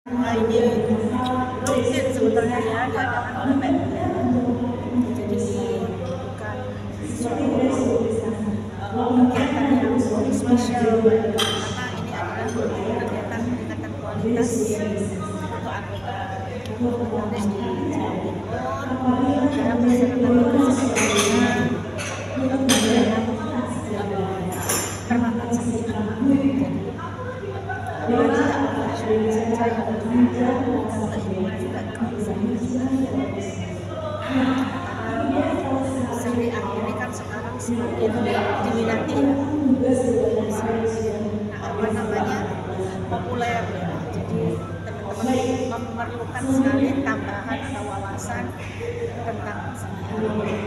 Ini rutin sebetulnya ya diadakan oleh PMK. Jadi bukan suatu kegiatan yang spesial, karena ini adalah kegiatan peningkatan kualitas untuk anggota notaris di Jawa Timur dalam melaksanakan tugas sebelumnya dalam permatan sakti. Jadi saja yang syariah ini kan sekarang semakin diminati ya, populer ya. Jadi teman-teman memerlukan sekali tambahan atau wawasan tentang syariah.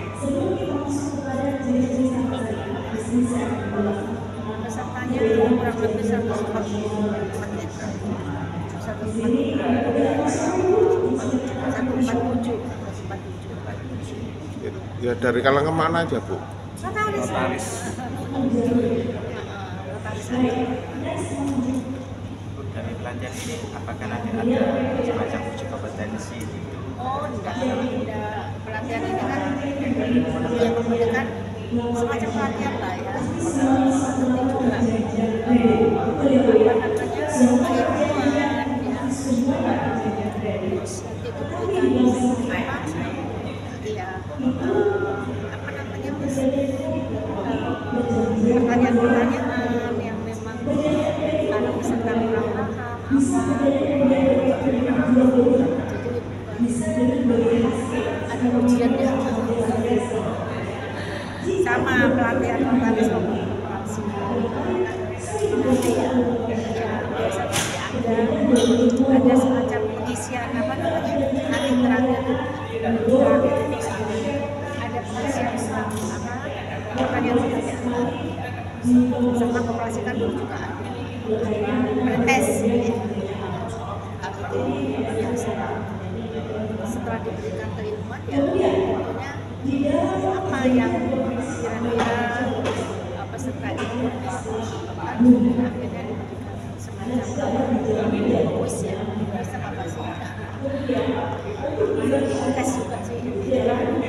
Pesertanya kurang lebih 147. Ya dari kalangan mana aja, Bu? Notaris. Dari pelatihan ini apakah nanti ada semacam uji kompetensi gitu? Oh, enggak. Pelatihan ini kan yang memberikan semacam pelatihan lah ya. Seperti juga keilmuan ya. Terus nanti diberikan pertanyaan-pertanyaan yang memang para peserta kurang paham jadi ada ujiannya sama pelatihan notaris korporasi nanti ya biasanya ada semacam pengisian nanti terakhir ada pengisian pertanyaan sama korporasi kan juga ada pretest kalau itu biasa setelah diberikan keilmuan ya tentunya apa yang kira-kira peserta itu akhirnya diberikan semacam kuis ya, kuis apa sih tes juga sih Ya ini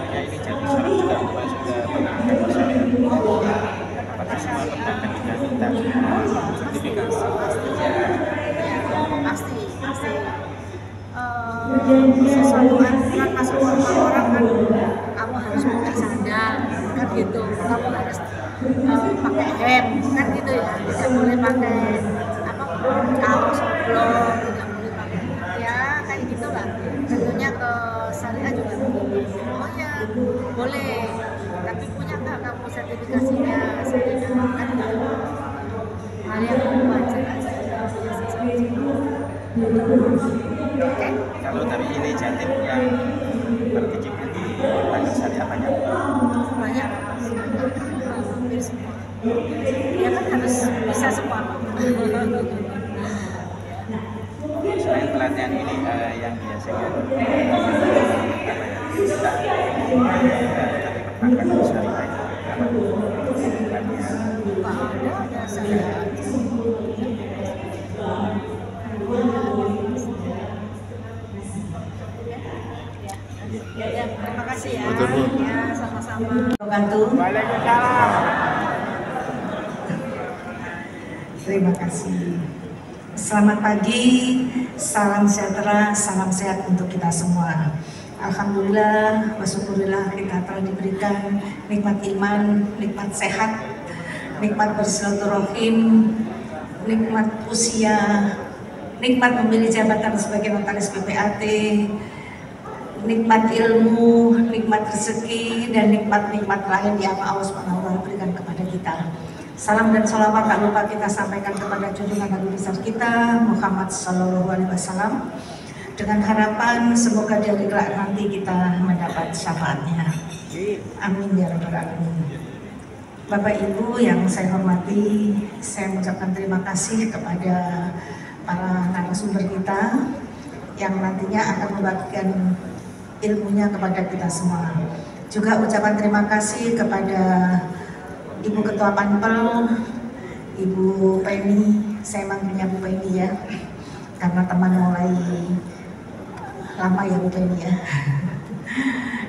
jadi sekarang juga pernah apakah semua perbankan juga minta sertifikasi? Pasti sesuatu aturan masuk orang kan kamu harus pakai sandal kan gitu, kamu harus pakai hem kan gitu ya, tidak boleh pakai kaos oblong, tidak boleh pakai ya kayak gitulah. Tentunya ke syariah juga oh ya boleh, tapi punya nggak kamu sertifikasinya syariah kan gitu. Hal yang wajar aja. Oke. Kalau dari ini Jatim yang berkecimpung di lembaga syariah banyak? Banyak, hampir semua. Ya kan harus bisa semua. Selain pelatihan ini yang biasanya perbankan syariah itu Ada syariah. Ya, terima kasih ya. Ya, sama-sama. Waalaikumsalam. Terima kasih. Selamat pagi, salam sejahtera, salam sehat untuk kita semua. Alhamdulillah, wasyukurillah kita telah diberikan nikmat iman, nikmat sehat, nikmat bersilaturahim, nikmat usia, nikmat memilih jabatan sebagai notaris PPAT, nikmat ilmu, nikmat rezeki, dan nikmat-nikmat lain yang Allah SWT berikan kepada kita. Salam dan sholawat tak lupa kita sampaikan kepada junjungan Nabi besar kita Muhammad SAW, dengan harapan semoga di hari kelak nanti kita mendapat syafaatnya. Amin ya rabbal alamin. Bapak Ibu yang saya hormati, saya mengucapkan terima kasih kepada para narasumber kita yang nantinya akan membagikan ilmunya kepada kita semua. Juga ucapan terima kasih kepada Ibu Ketua Panpel, Ibu Penny saya manggilnya Bu Penny ya, karena teman mulai lama ya Bu Penny ya.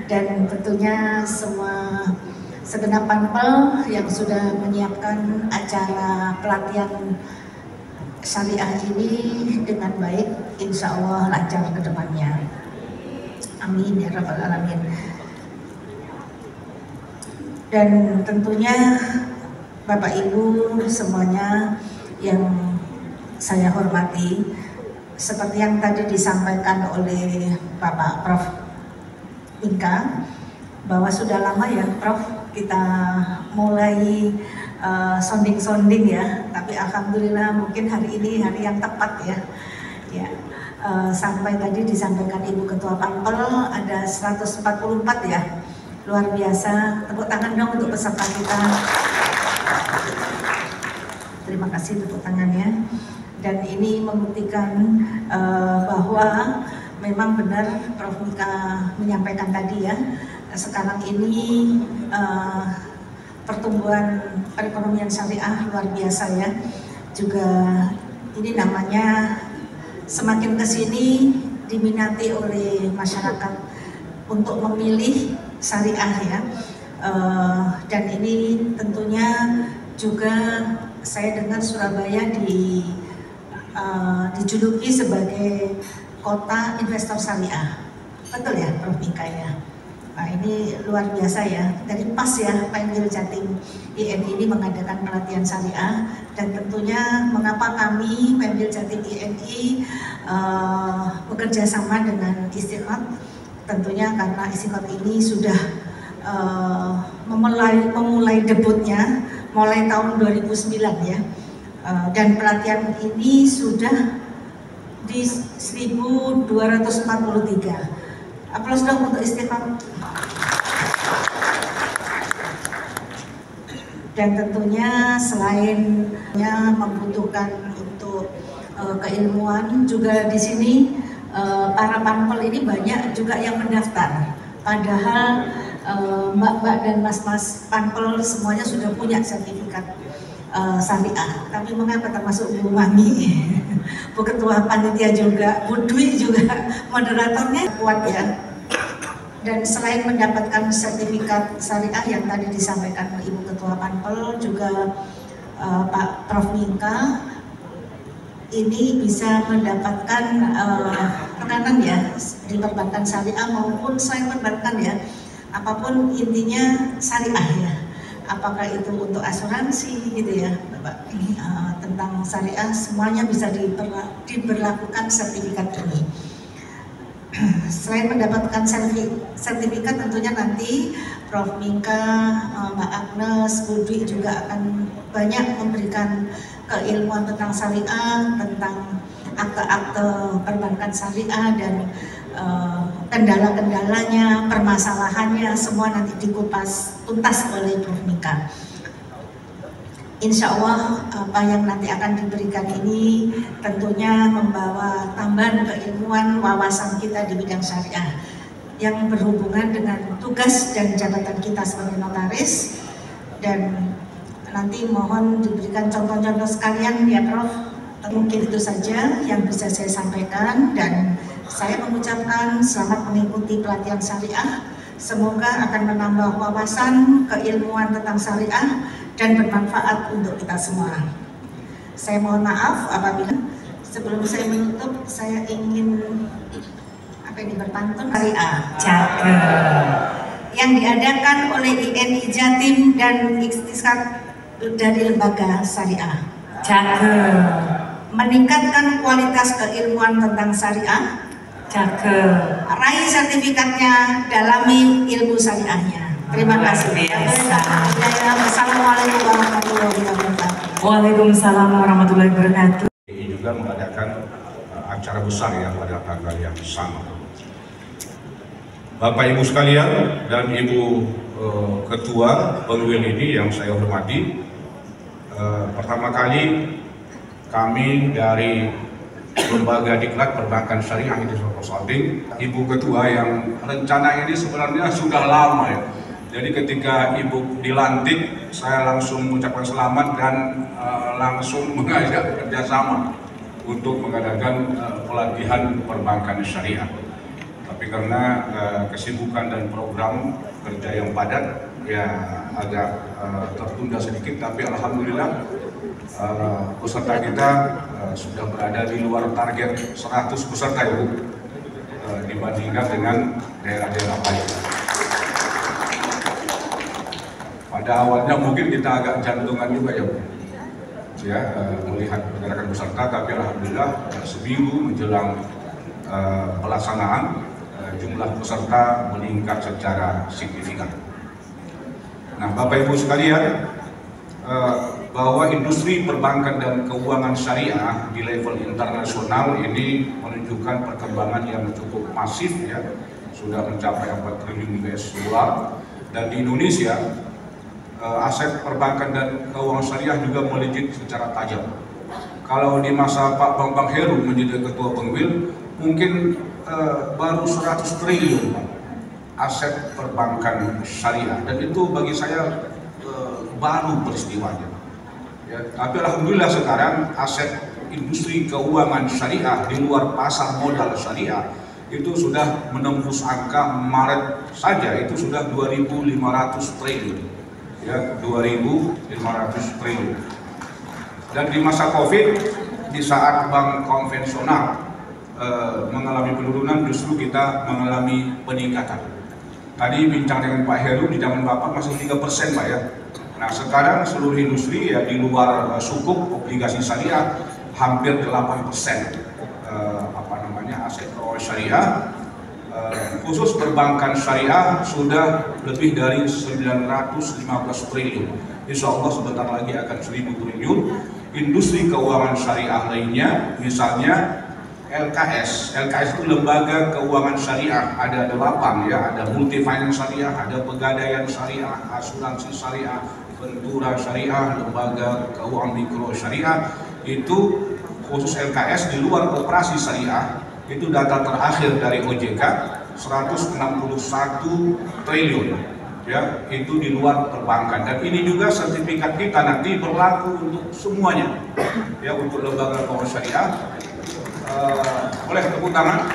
Dan tentunya semua segenap panpel yang sudah menyiapkan acara pelatihan syariah ini dengan baik, insya Allah lancar ke depannya. Amin ya Rabbal Alamin. Dan tentunya Bapak Ibu semuanya yang saya hormati, seperti yang tadi disampaikan oleh Bapak Prof. Inka, bahwa sudah lama ya Prof kita mulai sounding ya, tapi alhamdulillah mungkin hari ini hari yang tepat ya. Sampai tadi disampaikan Ibu Ketua Panpel ada 144 ya, luar biasa. Tepuk tangan dong untuk peserta kita. Terima kasih tepuk tangannya. Dan ini membuktikan bahwa memang benar Prof. Mika menyampaikan tadi ya, sekarang ini pertumbuhan perekonomian syariah luar biasa ya. Juga ini namanya semakin kesini diminati oleh masyarakat untuk memilih syariah ya. Dan ini tentunya juga saya dengar Surabaya dijuluki sebagai kota investor syariah, betul ya Prof. Mika ya? Nah, ini luar biasa ya, dari pas ya Pemdil Jatim INI ini mengadakan pelatihan syariah. Dan tentunya mengapa kami Pemdil Jatim INI bekerja sama dengan Istiqomah, tentunya karena Istiqomah ini sudah memulai debutnya mulai tahun 2009 ya. Dan pelatihan ini sudah di 1243. Aplaus dong untuk Istiqomah. Dan tentunya selain membutuhkan untuk keilmuan, juga di sini para panpel ini banyak juga yang mendaftar. Padahal mbak-mbak dan mas-mas panpel semuanya sudah punya sertifikat syariah, tapi mengapa termasuk Bu Mami, Bu Ketua Panitia juga, Bu Dwi juga, moderatornya kuat ya. Dan selain mendapatkan sertifikat syariah yang tadi disampaikan oleh Ibu Ketua Panpel, juga Pak Prof. Mika ini bisa mendapatkan tekanan ya di perbankan syariah maupun selain perbankan ya, apapun intinya syariah ya. Apakah itu untuk asuransi gitu ya Bapak, tentang syariah semuanya bisa diberlakukan sertifikat ini. Selain mendapatkan sertifikat tentunya nanti Prof. Mika, Mbak Agnes, Bu Dwi juga akan banyak memberikan keilmuan tentang syariah, tentang akte-akte perbankan syariah dan kendala-kendalanya, permasalahannya, semua nanti dikupas tuntas oleh Prof. Mika. Insya Allah apa yang nanti akan diberikan ini tentunya membawa tambahan keilmuan wawasan kita di bidang syariah yang berhubungan dengan tugas dan jabatan kita sebagai notaris. Dan nanti mohon diberikan contoh-contoh sekalian ya Prof. Mungkin itu saja yang bisa saya sampaikan, dan saya mengucapkan selamat mengikuti pelatihan syariah. Semoga akan menambah wawasan keilmuan tentang syariah dan bermanfaat untuk kita semua. Saya mohon maaf apabila sebelum saya menutup saya ingin berpantun syariah yang diadakan oleh INI Jatim dan Istiqomah dari lembaga syariah. Meningkatkan kualitas keilmuan tentang syariah. Raih sertifikatnya, dalami ilmu syariahnya. Terima kasih. Assalamualaikum warahmatullahi wabarakatuh. Waalaikumsalam warahmatullahi wabarakatuh. Ini juga mengadakan acara besar ya pada tanggal yang sama. Bapak Ibu sekalian dan Ibu Ketua Pengwil ini yang saya hormati, pertama kali kami dari Lembaga Diklat Perbankan Syariah Industri Consulting, Ibu Ketua yang rencana ini sebenarnya sudah lama ya. Jadi ketika Ibu dilantik, saya langsung mengucapkan selamat dan langsung mengajak kerjasama untuk mengadakan pelatihan perbankan syariah. Tapi karena kesibukan dan program kerja yang padat, ya agak tertunda sedikit. Tapi alhamdulillah peserta kita sudah berada di luar target 100 peserta Ibu, dibandingkan dengan daerah-daerah lain. Pada awalnya mungkin kita agak jantungan juga ya Bu, ya melihat pergerakan peserta, tapi alhamdulillah seminggu menjelang pelaksanaan jumlah peserta meningkat secara signifikan. Nah, Bapak Ibu sekalian, bahwa industri perbankan dan keuangan syariah di level internasional ini menunjukkan perkembangan yang cukup masif ya, sudah mencapai 4 triliun US dollar, dan di Indonesia aset perbankan dan keuangan syariah juga melejit secara tajam. Kalau di masa Pak Bambang Heru menjadi Ketua Pengwil, mungkin baru 100 triliun aset perbankan syariah, dan itu bagi saya baru peristiwanya. Ya, tapi alhamdulillah sekarang aset industri keuangan syariah di luar pasar modal syariah itu sudah menembus angka Maret saja itu sudah 2.500 triliun. Ya, 2.500 triliun. Dan di masa Covid, di saat bank konvensional mengalami penurunan, justru kita mengalami peningkatan. Tadi bincang dengan Pak Heru, di zaman Bapak masih 3% Pak ya. Nah sekarang seluruh industri ya di luar sukuk obligasi syariah hampir 8% aset keuangan syariah. Khusus perbankan syariah sudah lebih dari 915 triliun. Insya Allah sebentar lagi akan 1.000 triliun. Industri keuangan syariah lainnya, misalnya LKS itu lembaga keuangan syariah, ada 8 ya, ada multi finance syariah, ada pegadaian syariah, asuransi syariah, ventura syariah, lembaga keuangan mikro syariah. Itu khusus LKS di luar operasi syariah, itu data terakhir dari OJK 161 triliun ya, itu di luar perbankan. Dan ini juga sertifikat kita nanti berlaku untuk semuanya ya, untuk lembaga keuangan syariah. Boleh tepuk tangan.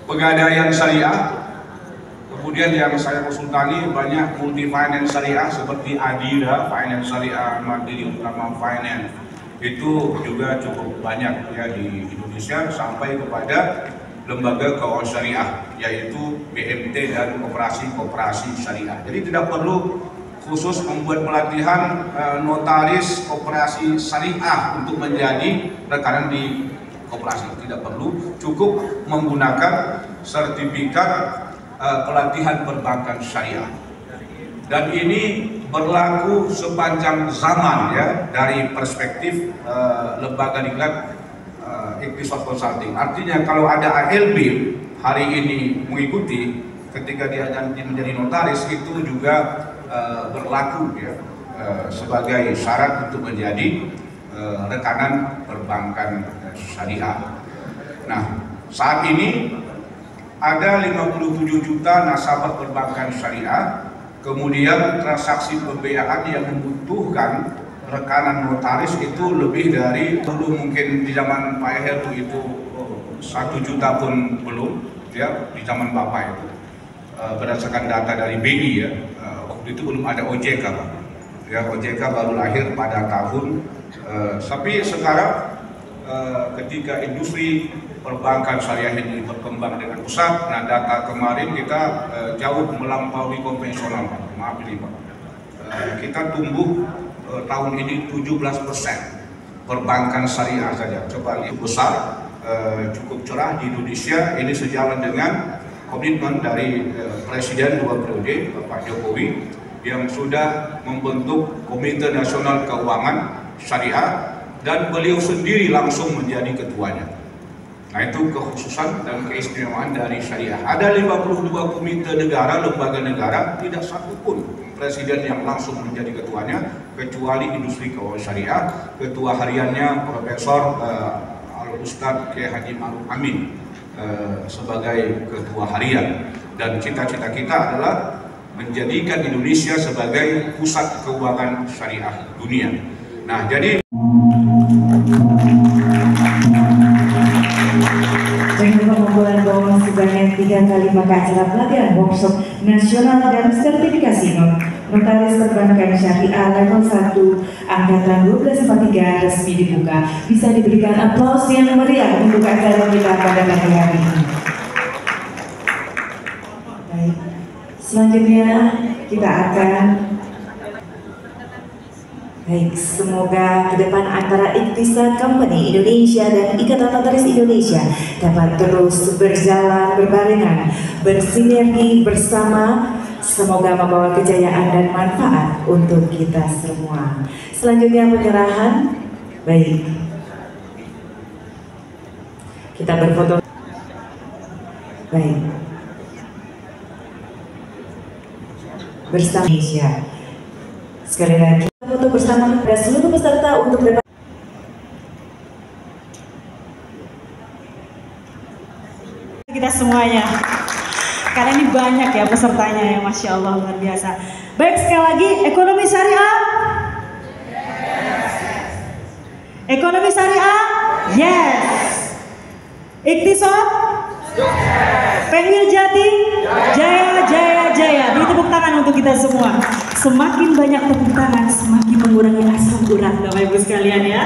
Pegadaian syariah, kemudian yang saya konsultasi banyak multi finance syariah seperti Adira Finance Syariah, Mandiri Utama Finance, itu juga cukup banyak ya di Indonesia, sampai kepada lembaga keuangan syariah yaitu BMT dan koperasi syariah. Jadi tidak perlu khusus membuat pelatihan notaris koperasi syariah untuk menjadi rekanan di koperasi, tidak perlu, cukup menggunakan sertifikat pelatihan perbankan syariah. Dan ini berlaku sepanjang zaman ya, dari perspektif lembaga diklat Ikhtisas Consulting. Artinya kalau ada ALB hari ini mengikuti, ketika dia nanti menjadi notaris itu juga berlaku ya, sebagai syarat untuk menjadi rekanan perbankan syariah. Nah, saat ini ada 57 juta nasabah perbankan syariah, kemudian transaksi pembiayaan yang membutuhkan rekanan notaris itu lebih dari, dulu mungkin di zaman Pak Heru itu 1 juta pun belum ya, di zaman Bapak itu berdasarkan data dari BI ya, waktu itu belum ada OJK Pak ya, OJK baru lahir pada tahun tapi sekarang ketika industri perbankan syariah ini berkembang dengan pesat, nah data kemarin kita jauh melampaui konvensional Pak, maaf ini Pak, kita tumbuh tahun ini 17% perbankan syariah saja. Coba lihat besar, cukup cerah di Indonesia. Ini sejalan dengan komitmen dari Presiden 2 periode Bapak Jokowi yang sudah membentuk Komite Nasional Keuangan Syariah dan beliau sendiri langsung menjadi ketuanya. Nah itu kekhususan dan keistimewaan dari syariah. Ada 52 komite negara, lembaga negara, tidak satu pun presiden yang langsung menjadi ketuanya, kecuali industri keuangan syariah. Ketua hariannya Profesor Al-Ustadz Kiai Haji Ma'ruf Amin sebagai ketua harian. dan cita-cita kita adalah menjadikan Indonesia sebagai pusat keuangan syariah dunia. Nah, jadi Jangan lupa pengumpulan bonus sebanyak 3 kali maka acara pelatihan workshop nasional dan sertifikasi notaris perbankan syariah level 1 angkatan 1243 resmi dibuka. Bisa diberikan aplaus yang meriah untuk acara kita pada pagi hari ini. Baik, selanjutnya kita akan semoga ke depan antara Ikhtisad Company Indonesia dan Ikatan Notaris Indonesia dapat terus berjalan berbarengan, bersinergi bersama. Semoga membawa kejayaan dan manfaat untuk kita semua. Selanjutnya penyerahan. Baik, kita berfoto. Baik, bersama Indonesia. Sekali lagi foto bersama kepada seluruh peserta untuk dapat kita semuanya. Karena ini banyak ya pesertanya ya, Masya Allah, luar biasa. Baik, sekali lagi, ekonomi syariah? Ekonomi syariah? Yes. Ikhtisad? Penwil Jati? Jaya, jaya, jaya. Beri tepuk tangan untuk kita semua. Semakin banyak tepuk tangan, semakin mengurangi asam urat, Bapak Ibu sekalian ya.